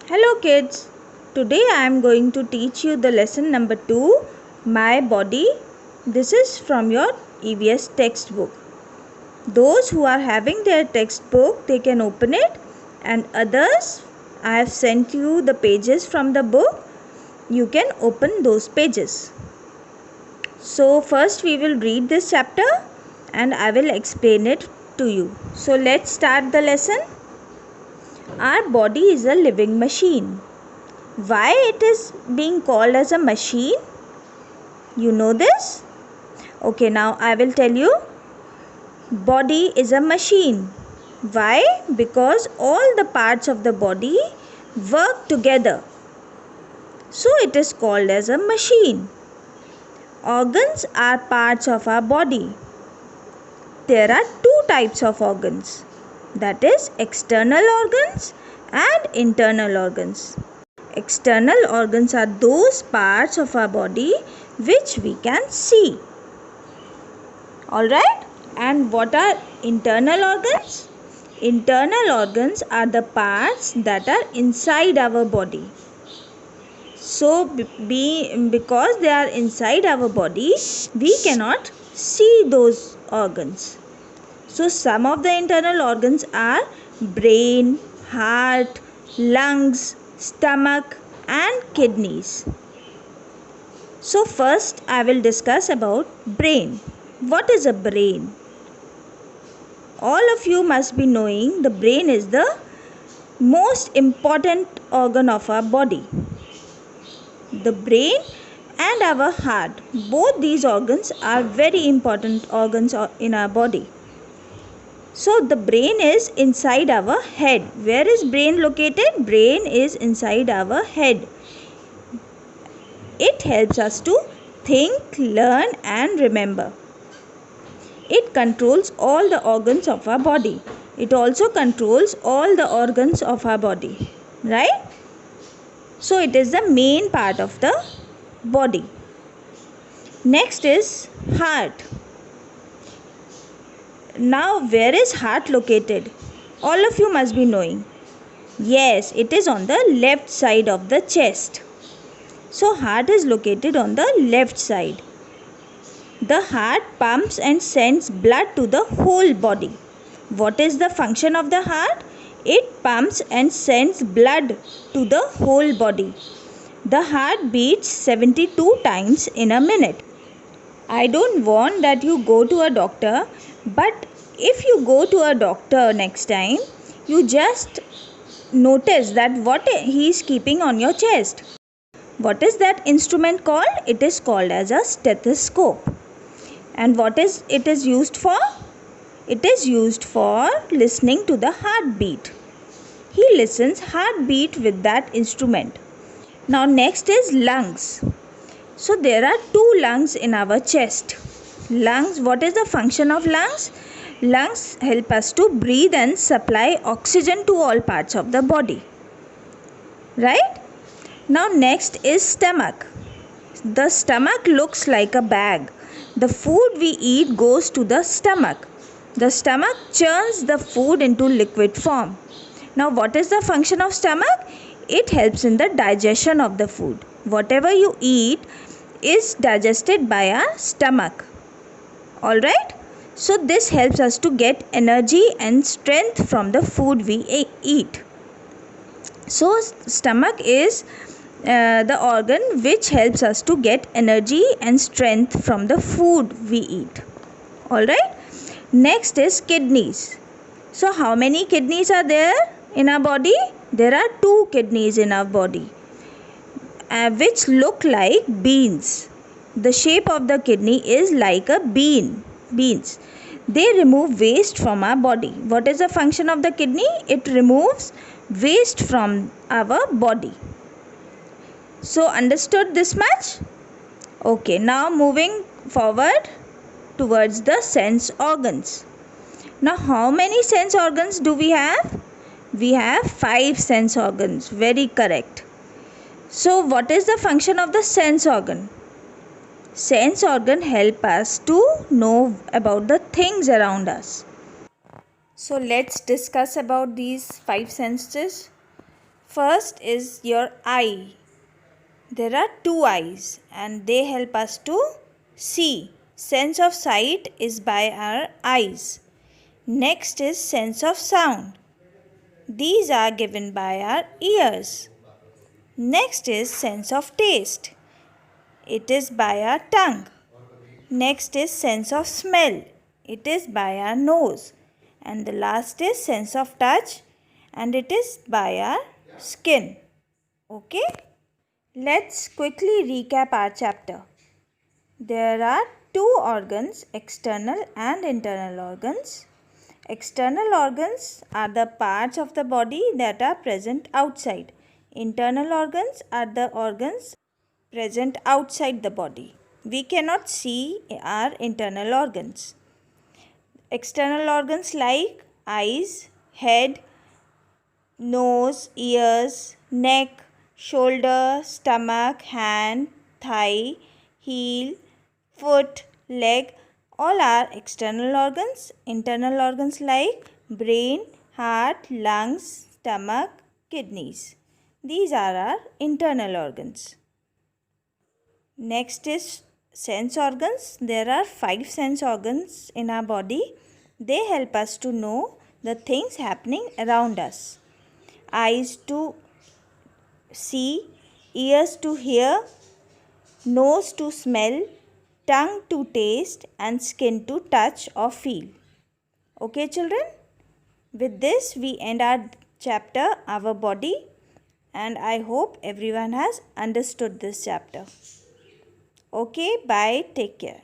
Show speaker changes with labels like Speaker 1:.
Speaker 1: Hello kids, today I am going to teach you the lesson number 2, My Body. This is from your EVS textbook. Those who are having their textbook, they can open it, and others, I have sent you the pages from the book. You can open those pages. So first we will read this chapter and I will explain it to you. So let's start the lesson. Our body is a living machine. Why it is being called as a machine? You know this? Okay, now I will tell you. Body is a machine. Why? Because all the parts of the body work together. So it is called as a machine. Organs are parts of our body. There are two types of organs. That is external organs and internal organs. External organs are those parts of our body which we can see. Alright? And what are internal organs? Internal organs are the parts that are inside our body. So, because they are inside our body, we cannot see those organs. So, some of the internal organs are brain, heart, lungs, stomach and kidneys. So first I will discuss about brain. What is a brain? All of you must be knowing the brain is the most important organ of our body. The brain and our heart, both these organs are very important organs in our body. So the brain is inside our head. Where is brain located? Brain is inside our head. It helps us to think, learn and remember. It controls all the organs of our body. It also controls all the organs of our body. Right? So it is the main part of the body. Next is heart. Now where is heart located? All of you must be knowing. Yes, it is on the left side of the chest. So heart is located on the left side. The heart pumps and sends blood to the whole body. What is the function of the heart? It pumps and sends blood to the whole body. The heart beats 72 times in a minute. I don't want that you go to a doctor, but if you go to a doctor next time, you just notice that what he is keeping on your chest. What is that instrument called? It is called as a stethoscope. And what is it is used for? It is used for listening to the heartbeat. He listens heartbeat with that instrument. Now next is lungs. So there are two lungs in our chest. Lungs, what is the function of lungs? Lungs help us to breathe and supply oxygen to all parts of the body. Right? Now next is stomach. The stomach looks like a bag. The food we eat goes to the stomach. The stomach churns the food into liquid form. Now what is the function of stomach? It helps in the digestion of the food. Whatever you eat is digested by our stomach. Alright? So this helps us to get energy and strength from the food we eat. So stomach is the organ which helps us to get energy and strength from the food we eat. Alright? Next is kidneys. So how many kidneys are there in our body? There are 2 kidneys in our body which look like beans. The shape of the kidney is like a beans. They remove waste from our body. What is the function of the kidney? It removes waste from our body. So understood this much? Okay, now moving forward towards the sense organs. Now how many sense organs do we have? We have 5 sense organs. Very correct. So what is the function of the sense organ? Sense organ help us to know about the things around us. So let's discuss about these 5 senses. First is your eye. There are two eyes and they help us to see. Sense of sight is by our eyes. Next is sense of sound. These are given by our ears. Next is sense of taste. It is by our tongue. Next is sense of smell. It is by our nose. And the last is sense of touch, and it is by our skin. Okay? Let's quickly recap our chapter. There are two organs, external and internal organs. External organs are the parts of the body that are present outside. Internal organs are the organs present outside the body. We cannot see our internal organs. External organs like eyes, head, nose, ears, neck, shoulder, stomach, hand, thigh, heel, foot, leg, all are external organs. Internal organs like brain, heart, lungs, stomach, kidneys. These are our internal organs. Next is sense organs. There are 5 sense organs in our body. They help us to know the things happening around us. Eyes to see, ears to hear, nose to smell, tongue to taste, and skin to touch or feel. Okay, children? With this, we end our chapter, Our Body, and I hope everyone has understood this chapter. Okay, bye. Take care.